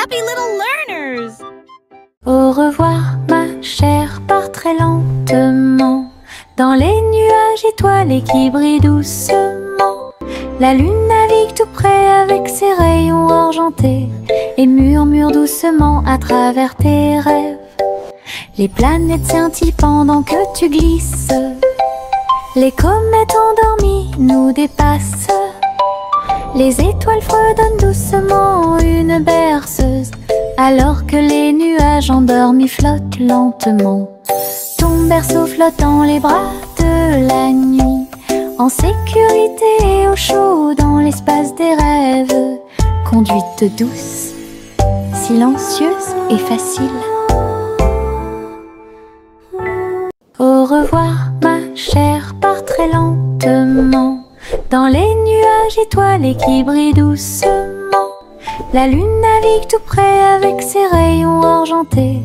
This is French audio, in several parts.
happy little learners! Au revoir, ma chère, pars très lentement dans les nuages étoilés qui brillent doucement. La lune navigue tout près avec ses rayons argentés et murmure doucement à travers tes rêves. Les planètes scintillent pendant que tu glisses. Les comètes endormies nous dépassent. Les étoiles fredonnent doucement une berceuse, alors que les nuages endormis flottent lentement. Ton berceau flotte dans les bras de la nuit, en sécurité et au chaud dans l'espace des rêves. Conduite douce, silencieuse et facile. Au revoir, ma chère, pars très lentement dans les nuages étoilés qui brillent doucement. La lune navigue tout près avec ses rayons argentés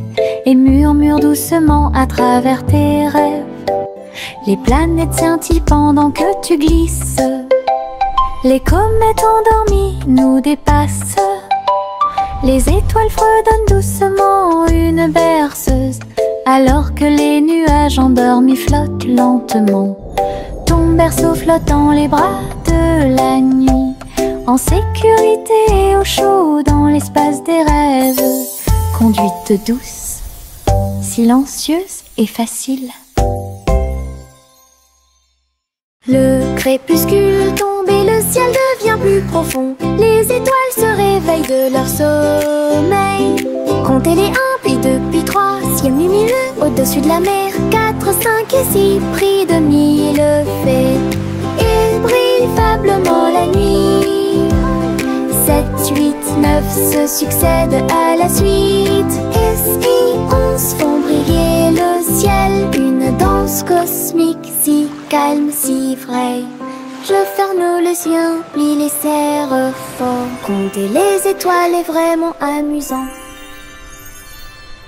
et murmure doucement à travers tes rêves. Les planètes scintillent pendant que tu glisses. Les comètes endormies nous dépassent. Les étoiles fredonnent doucement une berceuse, alors que les nuages endormis flottent lentement. Ton berceau flotte dans les bras de la nuit, en sécurité et au chaud dans l'espace des rêves. Conduite douce, silencieuse et facile. Le crépuscule tombe et le ciel devient plus profond. Les étoiles se réveillent de leur sommeil. Comptez les 1, puis 2, puis 3, ciel lumineux au-dessus de la mer. 4, 5 et 6, pris de 1000 fées. Il brille faiblement la nuit. 7, 8, 9 se succèdent à la suite. Et 11 font briller le ciel. Une danse cosmique si calme, si vraie. Je ferme les yeux, puis les serre fort. Compter les étoiles est vraiment amusant.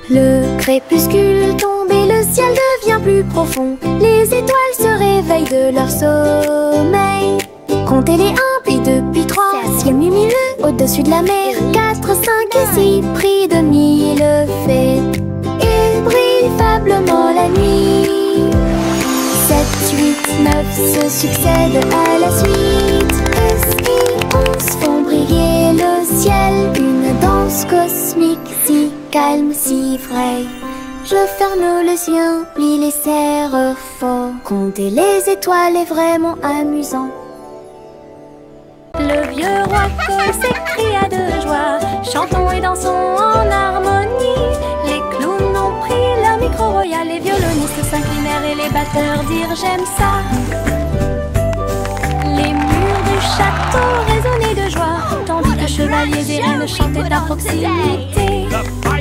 Le crépuscule tombe et le ciel devient plus profond. Les étoiles se réveillent de leur sommeil. Comptez les 1, puis 2, puis 3, ciel lumineux au-dessus de la mer. 4, 5 et 6, pris de 1000 fées. Il brille faiblement la nuit. 7, 8, 9 se succèdent à la suite. Et 11 font briller le ciel. Une danse cosmique si calme, si vraie. Je ferme les yeux, puis les serre fort. Compter les étoiles est vraiment amusant. Le vieux roi Cole s'écria de joie. Chantons et dansons en harmonie. Les clowns ont pris leur micro royal. Les violonistes s'inclinèrent et les batteurs dirent j'aime ça. Les murs du château résonnaient de joie, tandis que chevaliers et reines chantaient à proximité.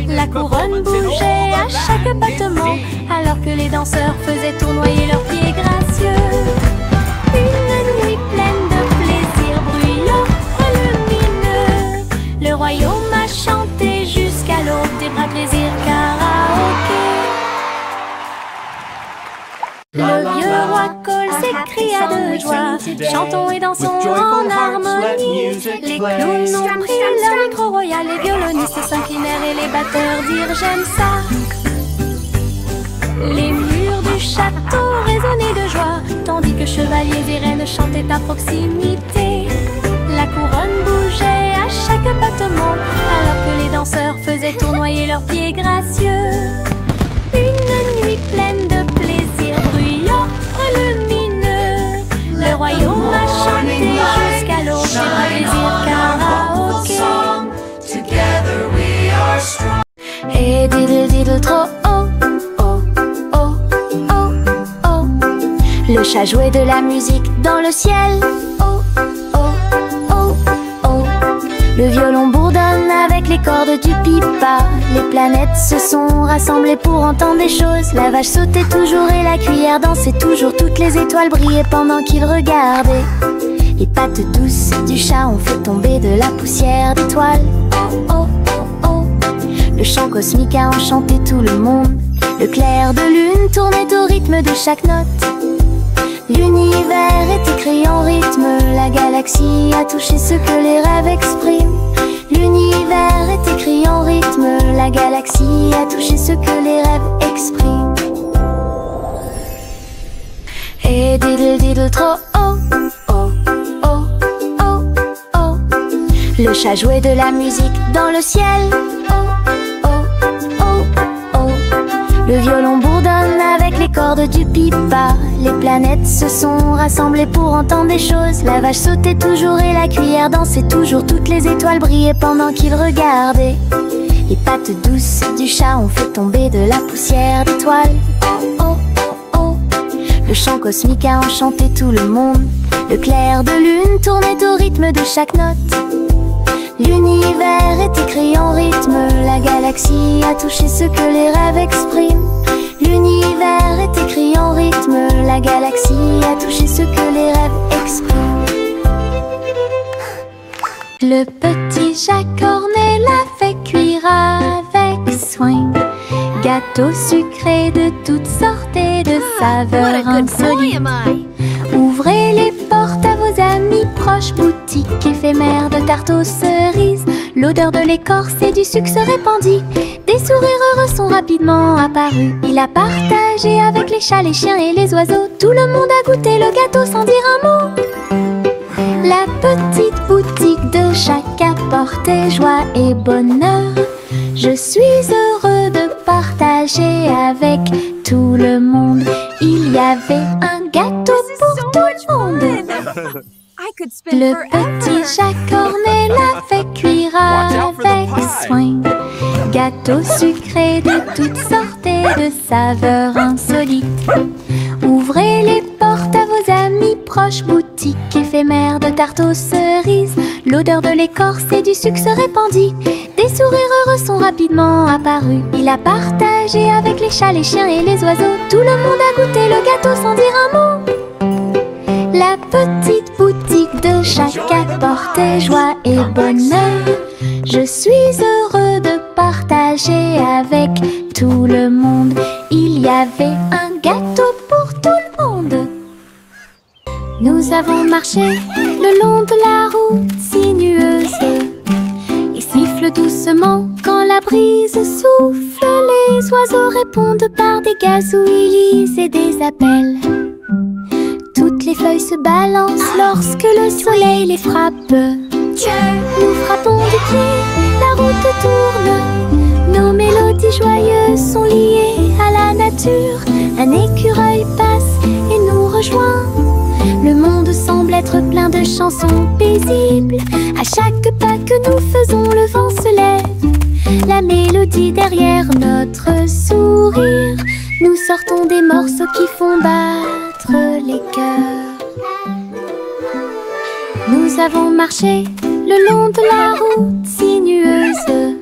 La couronne bougeait à chaque battement, alors que les danseurs faisaient tournoyer leurs pieds gracieux. Une nuit pleine de plaisir bruyant et lumineux. Le royaume a chanté jusqu'à l'aube des bras plaisir karaoké. Le vieux roi Cole s'écria de joie. Chantons et dansons en harmonie. Les clowns ont pris leur micro royal. Les violonistes s'inclinèrent et les batteurs dirent j'aime ça. Les murs du château résonnaient de joie, tandis que chevaliers et reines chantaient à proximité. La couronne bougeait à chaque battement, alors que les danseurs faisaient tournoyer leurs pieds gracieux. Une nuit pleine de plaisir bruyant et lumineux. Le royaume a chanté jusqu'à l'aube des bras plaisir karaoké. Et diddle diddle trop oh, oh, oh, oh, oh. Le chat jouait de la musique dans le ciel. Oh, oh, oh, oh. Le violon bourdonne avec les cordes du pipa. Les planètes se sont rassemblées pour entendre des choses. La vache sautait toujours et la cuillère dansait toujours. Toutes les étoiles brillaient pendant qu'ils regardaient. Les pattes douces du chat ont fait tomber de la poussière d'étoiles. Oh, oh, oh, oh. Le chant cosmique a enchanté tout le monde. Le clair de lune tournait au rythme de chaque note. L'univers est écrit en rythme. La galaxie a touché ce que les rêves expriment. L'univers est écrit la galaxie a touché ce que les rêves expriment. Et diddle diddle trop oh, oh, oh, oh, oh. Le chat jouait de la musique dans le ciel. Oh, oh, oh, oh. Le violon bourdonne avec les cordes du pipa. Les planètes se sont rassemblées pour entendre des choses. La vache sautait toujours et la cuillère dansait toujours. Toutes les étoiles brillaient pendant qu'ils regardaient. Les pattes douces du chat ont fait tomber de la poussière d'étoiles. Oh, oh, oh, oh. Le chant cosmique a enchanté tout le monde. Le clair de lune tournait au rythme de chaque note. L'univers est écrit en rythme. La galaxie a touché ce que les rêves expriment. L'univers est écrit en rythme. La galaxie a touché ce que les rêves expriment. Le petit chat cornet l'a fait cuire avec soin. Gâteau sucré de toutes sortes et de saveurs insolites. Ouvrez les portes à vos amis proches. Boutique éphémère de tarte aux cerises. L'odeur de l'écorce et du sucre se répandit. Des sourires heureux sont rapidement apparus. Il a partagé avec les chats, les chiens et les oiseaux. Tout le monde a goûté le gâteau sans dire un mot. La petite boutique de chaque apportait joie et bonheur. Je suis heureux de partager avec tout le monde. Il y avait un gâteau pour tout le monde. Le petit chat cornet l'a fait cuire avec soin. Gâteau sucré de toutes sortes et de saveurs insolites. Ouvrez les portes à vos amis proches. Boutique éphémère de tarte aux cerises. L'odeur de l'écorce et du sucre se répandit. Des sourires heureux sont rapidement apparus. Il a partagé avec les chats, les chiens et les oiseaux. Tout le monde a goûté le gâteau sans dire un mot. La petite boutique de chaque apportait joie et bonheur. Je suis heureux de partager avec tout le monde. Il y avait un gâteau pour tout le monde. Nous avons marché le long de la route sinueuse. Il siffle doucement quand la brise souffle. Les oiseaux répondent par des gazouillis et des appels. Toutes les feuilles se balancent lorsque le soleil les frappe. Nous frappons du pied, la route tourne. Nos mélodies joyeuses sont liées à la nature. Un écureuil passe et nous rejoint. Le monde semble être plein de chansons paisibles. À chaque pas que nous faisons, le vent se lève. La mélodie derrière notre sourire. Nous sortons des morceaux qui font battre les cœurs. Nous avons marché le long de la route sinueuse.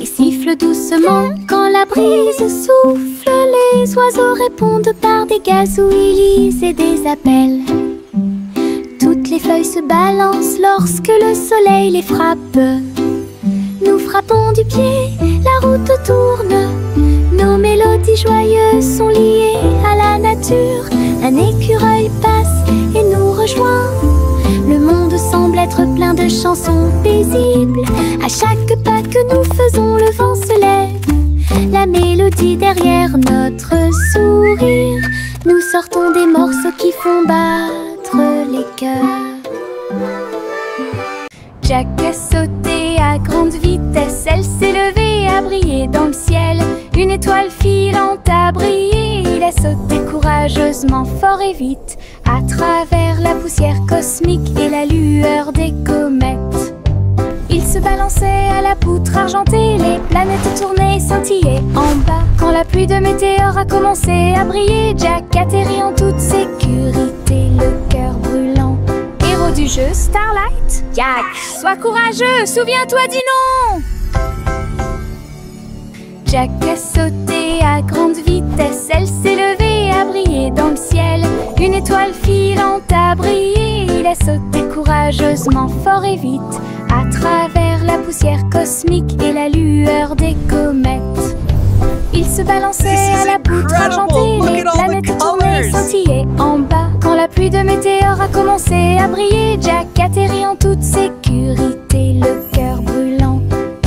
Il siffle doucement quand la brise souffle. Les oiseaux répondent par des gazouillis et des appels. Toutes les feuilles se balancent lorsque le soleil les frappe. Nous frappons du pied, la route tourne. Nos mélodies joyeuses sont liées à la nature. Un écureuil passe et nous rejoint. Le monde semble être plein de chansons paisibles. À chaque pas que nous faisons, le vent se lève. La mélodie derrière notre sourire. Nous sortons des morceaux qui font battre les cœurs. Jack a sauté à grande vitesse. Elle s'est levée, a brillé dans le ciel. Une étoile filante a brillé. Il a sauté courageusement, fort et vite, à travers la poussière cosmique et la lueur des comètes. Il se balançait à la poutre argentée. Les planètes tournaient, scintillaient en bas. Quand la pluie de météores a commencé à briller, Jack atterrit en toute sécurité, le cœur brûlant. Héros du jeu Starlight, Jack, sois courageux, souviens-toi du nom. Jack a sauté à grande vitesse. Elle s'est levée, a brillé dans le ciel. Une étoile filante a brillé. Il a sauté courageusement, fort et vite, à travers la poussière cosmique et la lueur des comètes. Il se balançait à la poutre argentée. Les planètes tournaient, scintillaient en bas. Quand la pluie de météores a commencé à briller, Jack atterrit en toute sécurité, le cœur brûlant.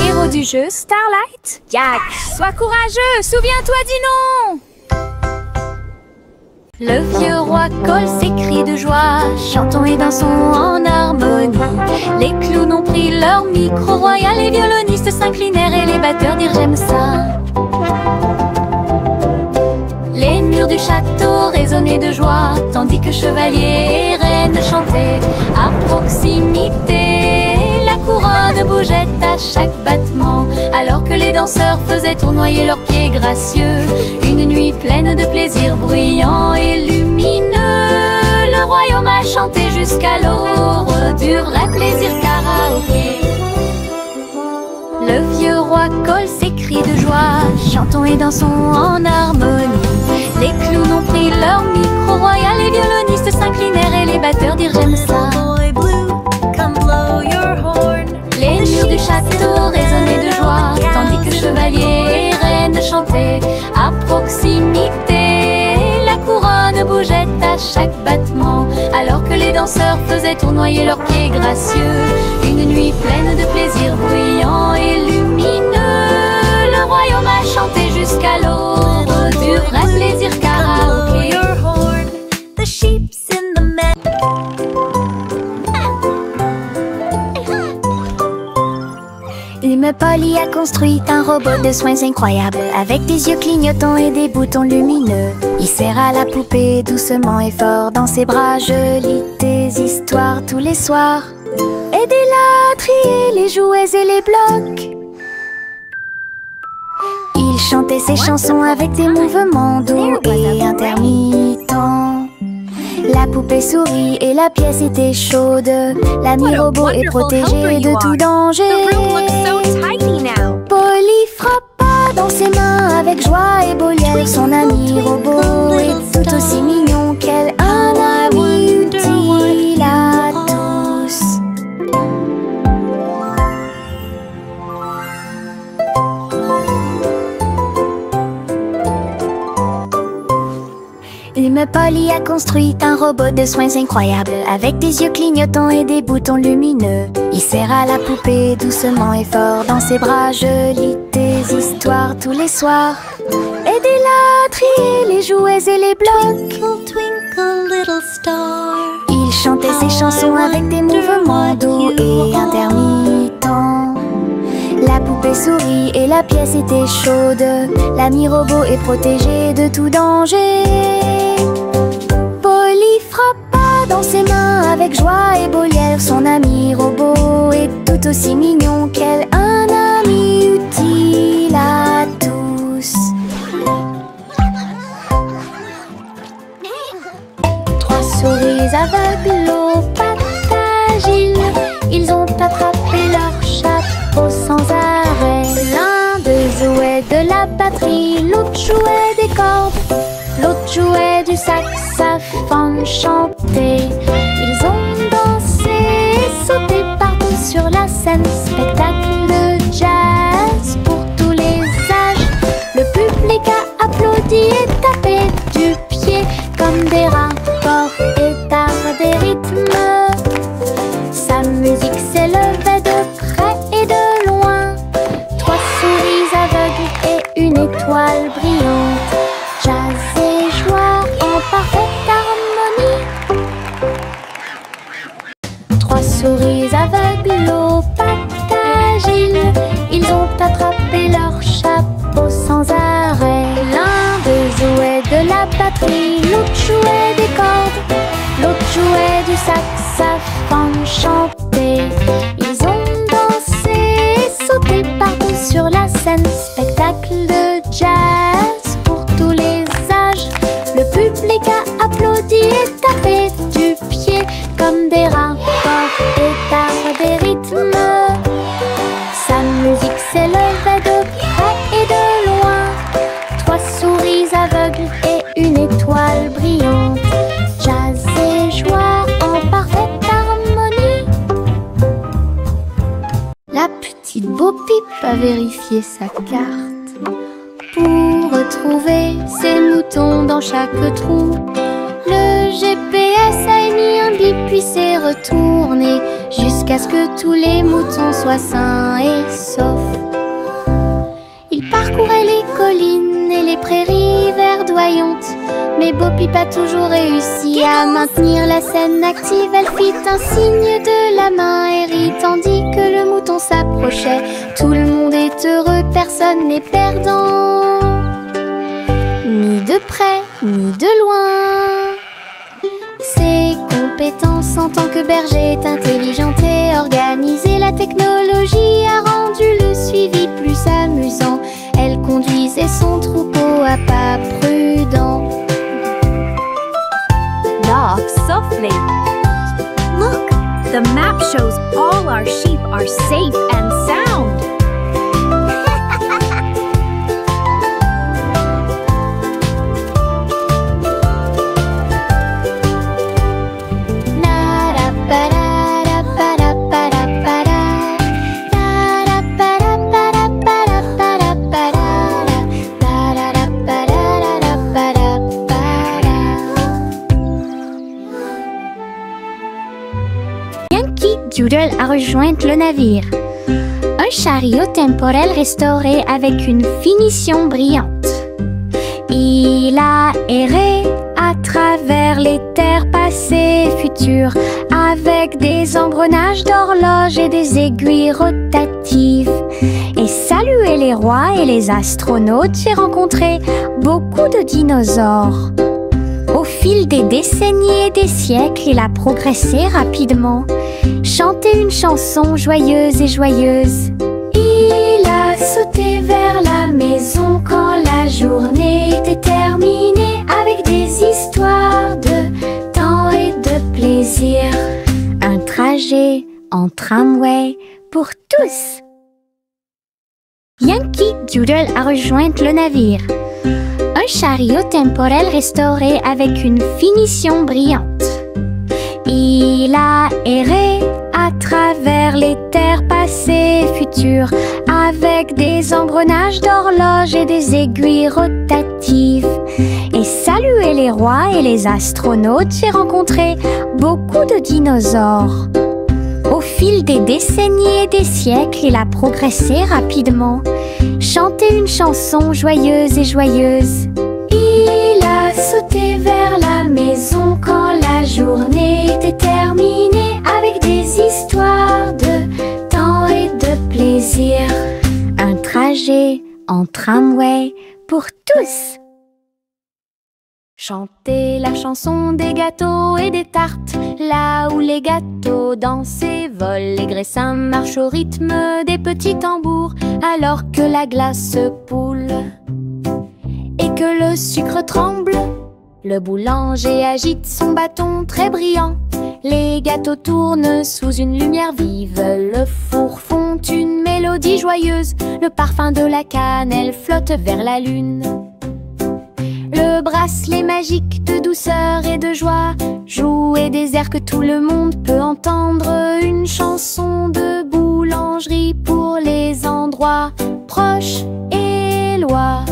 Héros du jeu Starlight, vite, Jack. Sois courageux, souviens-toi du nom. Le vieux roi Cole s'écrie de joie, chantons et dansons en harmonie. Les clowns ont pris leur micro royal, les violonistes s'inclinèrent et les batteurs dirent j'aime ça. Les murs du château résonnaient de joie, tandis que chevaliers et reines chantaient à proximité. La couronne bougeait à chaque battement, alors que les danseurs faisaient tournoyer leurs pieds gracieux. Une nuit pleine de plaisir bruyant et lumineux, le royaume a chanté jusqu'à l'aube du vrai plaisir karaoké. Le vieux roi Cole s'écrie de joie, chantons et dansons en harmonie. Les clowns ont pris leur micro royal, les violonistes s'inclinèrent et les batteurs dirent j'aime ça. Les murs du château résonnaient de joie, tandis que chevaliers et reines chantaient à proximité. La couronne bougeait à chaque battement, alors que les danseurs faisaient tournoyer leurs pieds gracieux. Une nuit pleine de plaisir bruyant et lumineux, le royaume a chanté jusqu'à l'aube du vrai plaisir karaoké. Polly a construit un robot de soins incroyable, avec des yeux clignotants et des boutons lumineux. Il serra la poupée doucement et fort dans ses bras. Je lis tes histoires tous les soirs. Aidez-la à trier les jouets et les blocs. Il chantait ses chansons avec des mouvements doux et intermittents. La poupée sourit et la pièce était chaude. L'ami robot est protégé de tout danger. Polly frappa dans ses mains avec joie et Boliel. Son ami robot est tout aussi mignon qu'elle. Un ami utile à tous. Polly a construit un robot de soins incroyable, avec des yeux clignotants et des boutons lumineux. Il serra la poupée doucement et fort dans ses bras. Je lis tes histoires tous les soirs. Aidez-la à trier les jouets et les blocs. Twinkle, twinkle, little star. Il chantait ses chansons avec des mouvements doux et intermittents. La poupée sourit et la pièce était chaude. L'ami robot est protégé de tout danger. Polly frappa dans ses mains avec joie et Boliel. Son ami robot est tout aussi mignon qu'elle. Un ami utile à tous. Trois souris aveugles aux pattes agiles. Ils ont attrapé leur chapeau sans arrêt. L'un d'eux jouait de la batterie, l'autre jouait des cordes, l'autre jouait du saxophone chanté. Ils ont dansé et sauté partout sur la scène. Spectacle de jazz pour tous les âges. Le public a applaudi et tapé du pied comme des rapports et tard des rythmes. Sa musique s'élevait de près et de loin. Trois souris aveugles et une étoile brillante. Jazz et joie en parfaite harmonie. Trois souris aveugles aux pattes agiles. Ils ont attrapé leur chapeau sans arrêt. L'un d'eux jouait de la batterie, l'autre jouait des cordes, l'autre jouait du saxophone chanté. Ils ont dansé et sauté partout sur la scène. Spectacle de jazz pour tous les âges. Le public a applaudi et tapé du pied comme des rapports et tard des rythmes. Sa musique s'élevait de près et de loin. Trois souris aveugles et une étoile brillante. Jazz et joie en parfaite harmonie. La petite Bo-Peep a vérifié sa carte pour retrouver ses moutons dans chaque trou. Le GPS a émis un bip puis s'est retourné jusqu'à ce que tous les moutons soient sains et saufs. parcourait les collines et les prairies verdoyantes. Mais Bo Peep a toujours réussi à maintenir la scène active. Elle fit un signe de la main et rit tandis que le mouton s'approchait. Tout le monde est heureux, personne n'est perdant, ni de près, ni de loin. Ses compétences en tant que berger est intelligente et organisée. La technologie a rendu le suivi plus amusant. Elle conduisait son troupeau à pas prudents. Laugh softly. Look, the map shows all our sheep are safe and sound. Doodle a rejoint le navire. Un chariot temporel restauré avec une finition brillante. Il a erré à travers les terres passées et futures, avec des engrenages d'horloge et des aiguilles rotatives. Et salué les rois et les astronautes, j'ai rencontré beaucoup de dinosaures. Au fil des décennies et des siècles, il a progressé rapidement, chanté une chanson joyeuse et joyeuse. Il a sauté vers la maison quand la journée était terminée, avec des histoires de temps et de plaisir. Un trajet en tramway pour tous. Yankee Doodle a rejoint le navire. Un chariot temporel restauré avec une finition brillante. Il a erré à travers les terres passées et futures, avec des engrenages d'horloge et des aiguilles rotatives. Et salué les rois et les astronautes, j'ai rencontré beaucoup de dinosaures. Au fil des décennies et des siècles, il a progressé rapidement, chanté une chanson joyeuse et joyeuse. Il a sauté vers la maison quand la journée était terminée, avec des histoires de temps et de plaisir. Un trajet en tramway pour tous. Chantez la chanson des gâteaux et des tartes, là où les gâteaux dansent et volent. Les graissins marchent au rythme des petits tambours, alors que la glace se poule et que le sucre tremble. Le boulanger agite son bâton très brillant. Les gâteaux tournent sous une lumière vive. Le four fond une mélodie joyeuse. Le parfum de la cannelle flotte vers la lune. Le bracelet magique de douceur et de joie jouer des airs que tout le monde peut entendre. Une chanson de boulangerie pour les endroits proches et loin.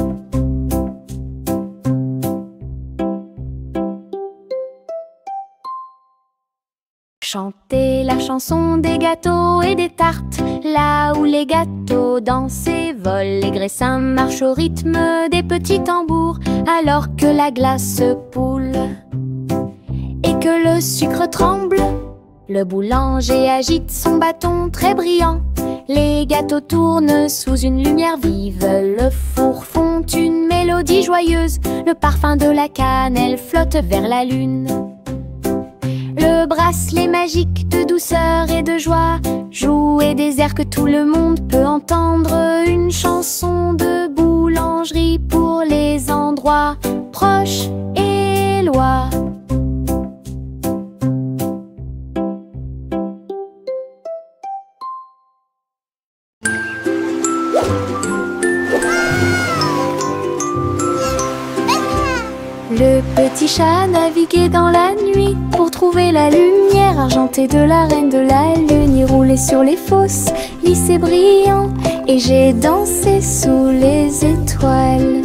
Chantez la chanson des gâteaux et des tartes, là où les gâteaux dansent et volent. Les graissins marchent au rythme des petits tambours, alors que la glace se poule et que le sucre tremble. Le boulanger agite son bâton très brillant. Les gâteaux tournent sous une lumière vive. Le four fond une mélodie joyeuse. Le parfum de la cannelle flotte vers la lune. Le bracelet magique de douceur et de joie jouer des airs que tout le monde peut entendre. Une chanson de boulangerie pour les endroits proches et loin. Le petit chat naviguait dans la nuit pour trouver la lumière argentée de la reine de la lune. Il roulait sur les fosses, lisse et brillant, et j'ai dansé sous les étoiles.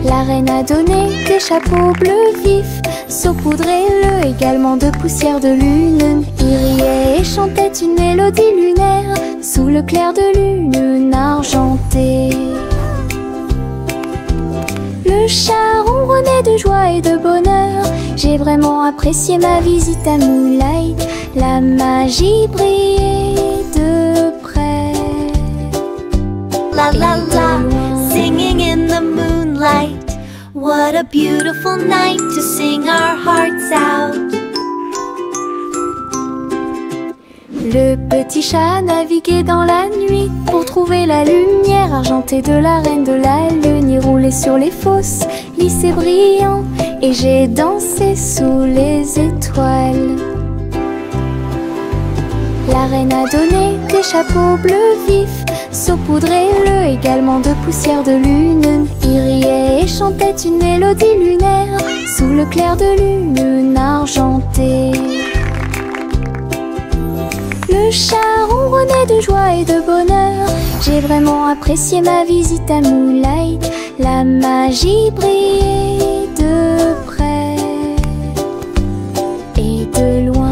La reine a donné des chapeaux bleus vifs, saupoudrez-le également de poussière de lune. Il riait et chantait une mélodie lunaire sous le clair de lune argentée. Le chat ronronnait de joie et de bonheur. J'ai vraiment apprécié ma visite à Moonlight. La magie brillait de près. La la la, singing in the moonlight. What a beautiful night to sing our hearts out. Le petit chat naviguait dans la nuit pour trouver la lumière argentée de la reine de la lune. Il roulait sur les fosses, lisse et brillant, et j'ai dansé sous les étoiles. La reine a donné des chapeaux bleus vifs, saupoudrez-le également de poussière de lune. Il riait et chantait une mélodie lunaire sous le clair de lune argentée. Le chat ronronnait de joie et de bonheur. J'ai vraiment apprécié ma visite à Moonlight. La magie brillait de près et de loin.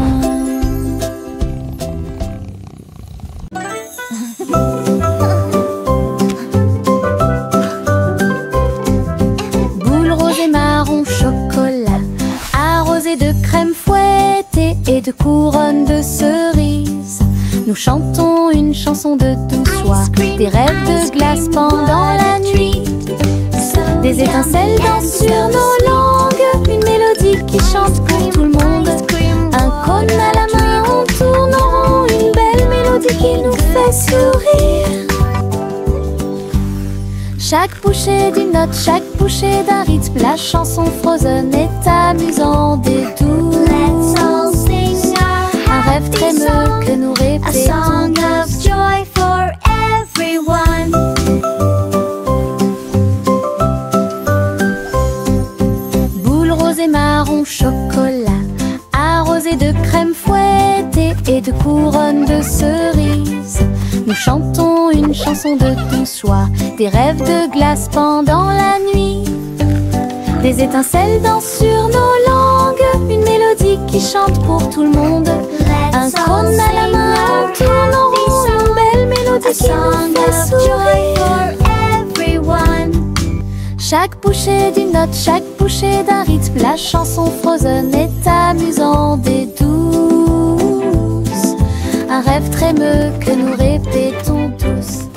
Boule rose et marron chocolat, arrosée de crème fouettée et de couronne de cerises. Nous chantons une chanson de douce soie, des rêves de glace pendant la nuit. Des étincelles dansent sur nos langues, une mélodie qui chante pour tout le monde. Un cône à la main, on tourne en rond, une belle mélodie qui nous fait sourire. Chaque bouchée d'une note, chaque bouchée d'un rythme, la chanson Frozen est amusante et douce. Un rêve trémeux que nous répétons. A song of joy for everyone. Boule rose et marron chocolat, arrosée de crème fouettée et de couronne de cerises. Nous chantons une chanson de douce joie, des rêves de glace pendant la nuit. Des étincelles dansent sur nos langues, une mélodie qui chante pour tout le monde. Un cône à la main, on tourne en rond, une belle mélodie qui nous fait sourire. Chaque bouchée d'une note, chaque bouchée d'un rythme, la chanson Frozen est amusante et douce. Un rêve trémeux que nous répétons tous.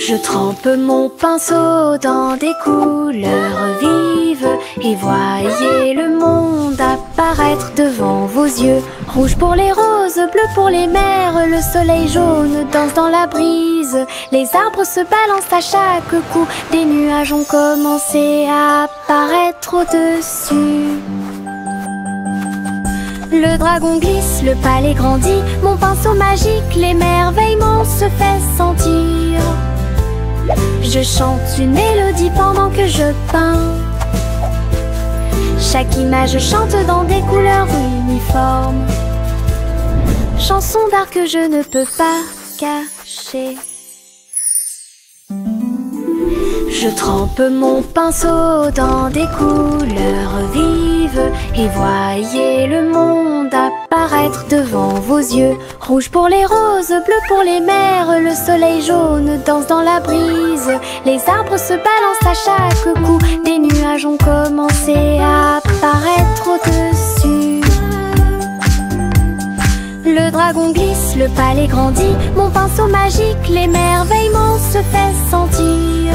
Je trempe mon pinceau dans des couleurs vives et voyez le monde apparaître devant vos yeux. Rouge pour les roses, bleu pour les mers, le soleil jaune danse dans la brise. Les arbres se balancent à chaque coup, des nuages ont commencé à apparaître au-dessus. Le dragon glisse, le palais grandit, mon pinceau magique, l'émerveillement se fait sentir. Je chante une mélodie pendant que je peins. Chaque image chante dans des couleurs uniformes. Chanson d'art que je ne peux pas cacher. Je trempe mon pinceau dans des couleurs vives et voyez le monde apparaître devant vos yeux. Rouge pour les roses, bleu pour les mers, le soleil jaune danse dans la brise. Les arbres se balancent à chaque coup, des nuages ont commencé à apparaître au-dessus. Le dragon glisse, le palais grandit, mon pinceau magique, l'émerveillement se fait sentir.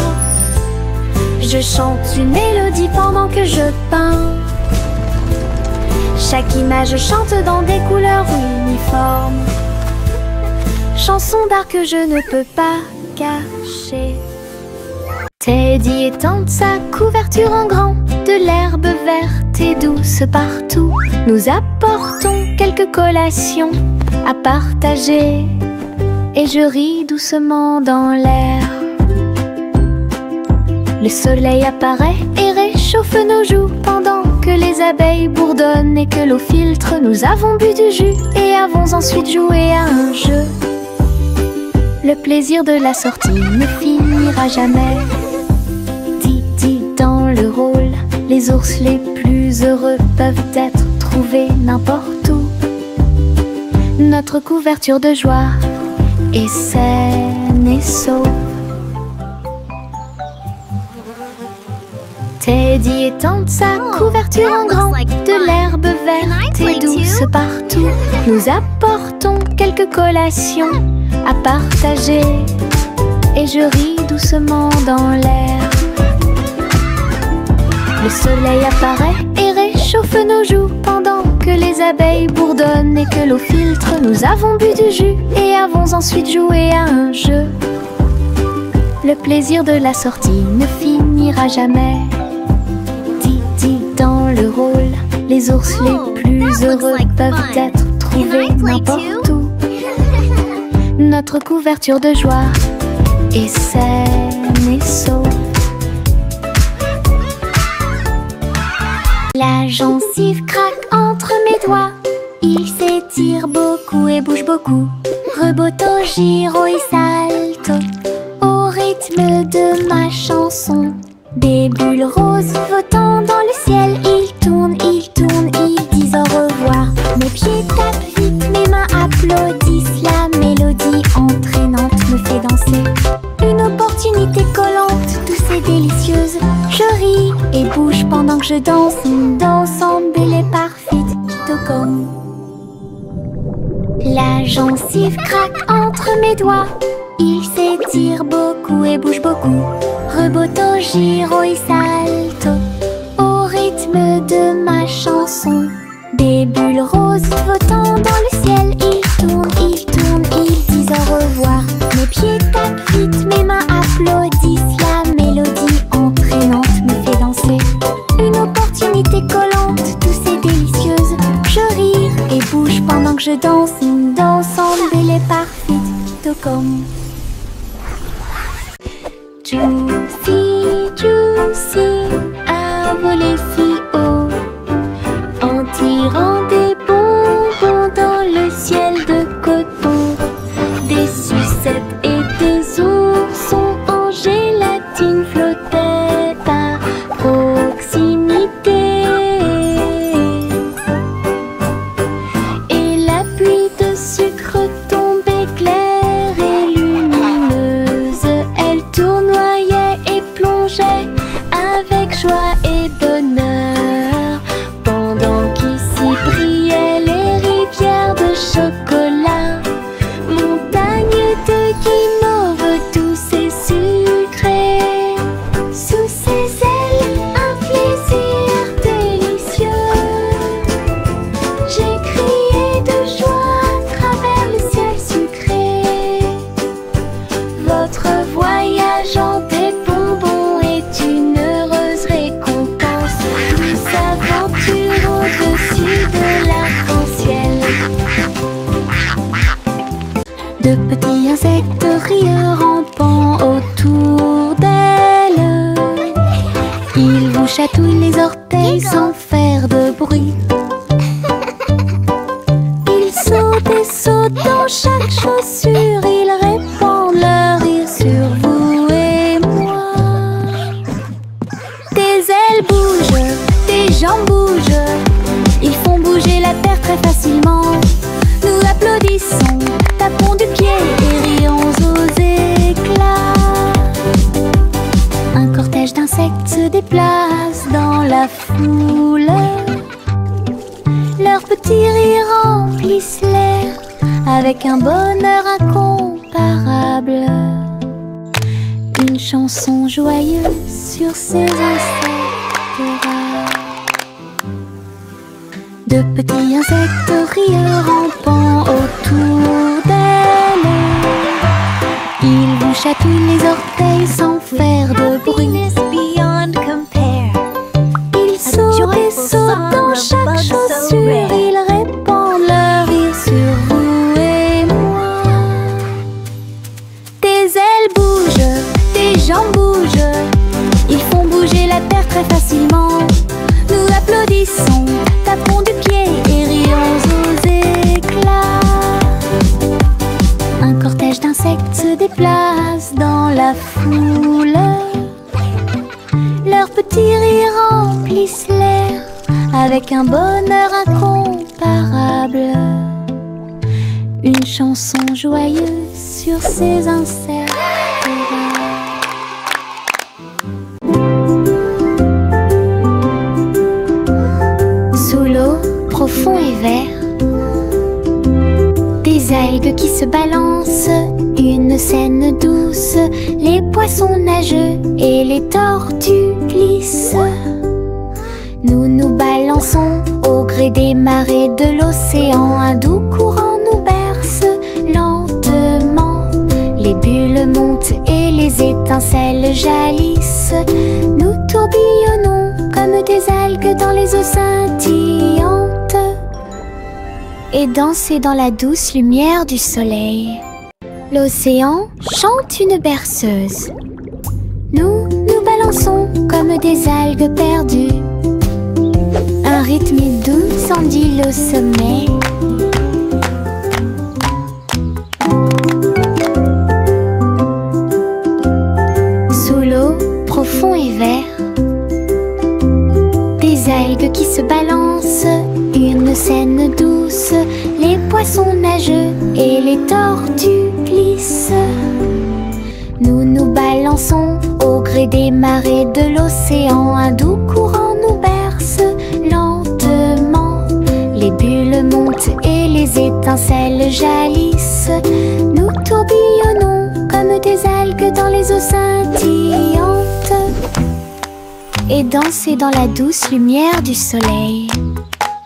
Je chante une mélodie pendant que je peins. Chaque image chante dans des couleurs uniformes. Chanson d'art que je ne peux pas cacher. Teddy étend sa couverture en grand, de l'herbe verte et douce partout. Nous apportons quelques collations à partager et je ris doucement dans l'air. Le soleil apparaît et réchauffe nos joues pendant que les abeilles bourdonnent et que l'eau filtre. Nous avons bu du jus et avons ensuite joué à un jeu. Le plaisir de la sortie ne finira jamais. Didi dans le rôle Les ours les plus heureux peuvent être trouvés n'importe où. Notre couverture de joie est saine et sauve. Teddy étend sa couverture en grand, de l'herbe verte et douce partout. Nous apportons quelques collations à partager et je ris doucement dans l'air. Le soleil apparaît et réchauffe nos joues pendant que les abeilles bourdonnent et que l'eau filtre. Nous avons bu du jus et avons ensuite joué à un jeu. Le plaisir de la sortie ne finira jamais. Didi dans le rôle, les ours les plus heureux peuvent être trouvés n'importe où. Notre couverture de joie est saine et sauve. La gencive craque entre mes doigts. Il s'étire beaucoup et bouge beaucoup. Reboto, giro et salto au rythme de ma chanson. Des bulles roses flottant dans le ciel. Ils tournent, ils disent au revoir. Mes pieds tapent vite, mes mains applaudissent. La mélodie entraînante me fait danser. Une opportunité collante, douce et délicieuse. Je ris et bouge pendant que je danse. Ensemble, belle et parfaite, tout comme. La gencive craque entre mes doigts. Il s'étire beaucoup et bouge beaucoup. Reboto, giro et salto au rythme de ma chanson. Des bulles roses flottant dans le ciel. Ils tournent, ils disent au revoir. Mes pieds tapent vite, mes mains applaudissent. La mélodie entraînante me fait danser. Une opportunité collante, douce et délicieuse. Je ris et bouge pendant que je danse. Ensemble, belle et parfaite, tout comme. Juicy, juicy, a volé si haut, en tirant des bonbons dans le ciel de coton. Des sucettes et des oursons en gélatine flottaient à proximité. Et la pluie de sucre tombait claire et lumineuse. Elle tournoyait et plongeait avec joie et bonheur, pendant qu'ici brillaient les rivières de chocolat. Montagne de guimauve douce et sucrée. Sous ses ailes, un plaisir délicieux. J'ai crié de joie à travers le ciel sucré. Votre voyage en des bonbons est une heureuse récompense. Douce aventure au-dessus de l'arc-en-ciel. De petits insectes rieurs rampant autour d'elle. Ils vous chatouillent les orteils sans faire de bruit. Ils sautent et sautent dans chaque chaussure. Ils répandent leur rire sur vous et moi. Des ailes bougent, des jambes bougent. Ils font bouger la terre très facilement. Nous applaudissons, tapons du pied et rions aux éclats. Un cortège d'insectes se déplace dans la foule. Leurs petits rires remplissent l'air avec un bonheur incomparable. Une chanson joyeuse sur ces insectes rares. De petits insectes rieurs rampant autour d'elle. Ils vous chatouillent les orteils sans faire de bruit. Ils sautent et sautent dans chaque chaussure. Ils répandent leur rire sur vous et moi. Des ailes bougent, des jambes bougent. Ils font bouger la terre très facilement. Nous applaudissons, tapons du pied et rions aux éclats. Un cortège d'insectes se déplace dans la foule. Leurs petits rires remplissent avec un bonheur incomparable. Une chanson joyeuse sur ses insectes. Sous l'eau, profond et vert, des algues qui se balancent, une scène douce, les poissons nageux et les tortues glissent. Nous nous balançons au gré des marées de l'océan, un doux courant nous berce lentement. Les bulles montent et les étincelles jaillissent. Nous tourbillonnons comme des algues dans les eaux scintillantes et danser dans la douce lumière du soleil. L'océan chante une berceuse. Nous nous balançons comme des algues perdues. Un rythme doux s'endile au sommet. Sous l'eau, profond et vert, des algues qui se balancent, une scène douce, les poissons nageux et les tortues glissent. Nous nous balançons au gré des marées de l'océan, un doux courant nous berce lentement. Les bulles montent et les étincelles jaillissent. Nous tourbillonnons comme des algues dans les eaux scintillantes et danser dans la douce lumière du soleil.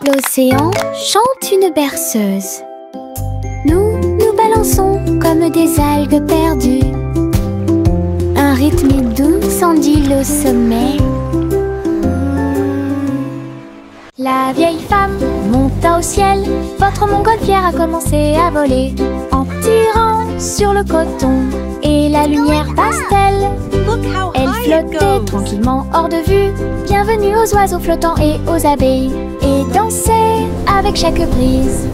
L'océan chante une berceuse. Nous nous balançons comme des algues perdues. Un rythme doux s'endile au sommet. La vieille femme monta au ciel. Votre montgolfière a commencé à voler en tirant sur le coton et la lumière pastel. Elle flottait tranquillement hors de vue. Bienvenue aux oiseaux flottants et aux abeilles, et dansait avec chaque brise.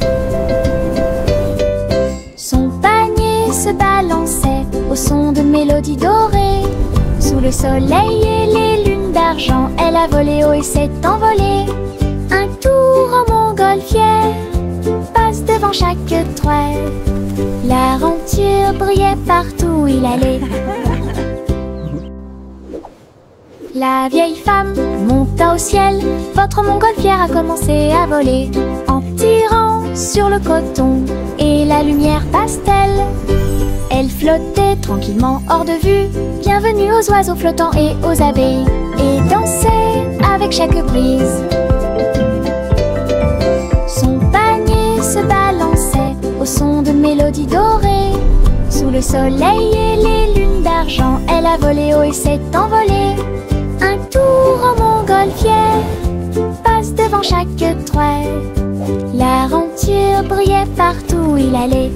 Son panier se balançait au son de mélodies dorées. Sous le soleil et les lunes d'argent, elle a volé haut et s'est envolée. Un tour en montgolfière passe devant chaque trait. La renture brillait partout où il allait. La vieille femme monta au ciel. Votre montgolfière a commencé à voler en tirant sur le coton et la lumière pastel. Elle flottait tranquillement hors de vue. Bienvenue aux oiseaux flottants et aux abeilles, et dansait avec chaque brise. Son panier se balançait au son de mélodies dorées. Sous le soleil et les lunes d'argent, elle a volé haut et s'est envolée. Un tour en montgolfière passe devant chaque trait. La renture brillait partout où il allait.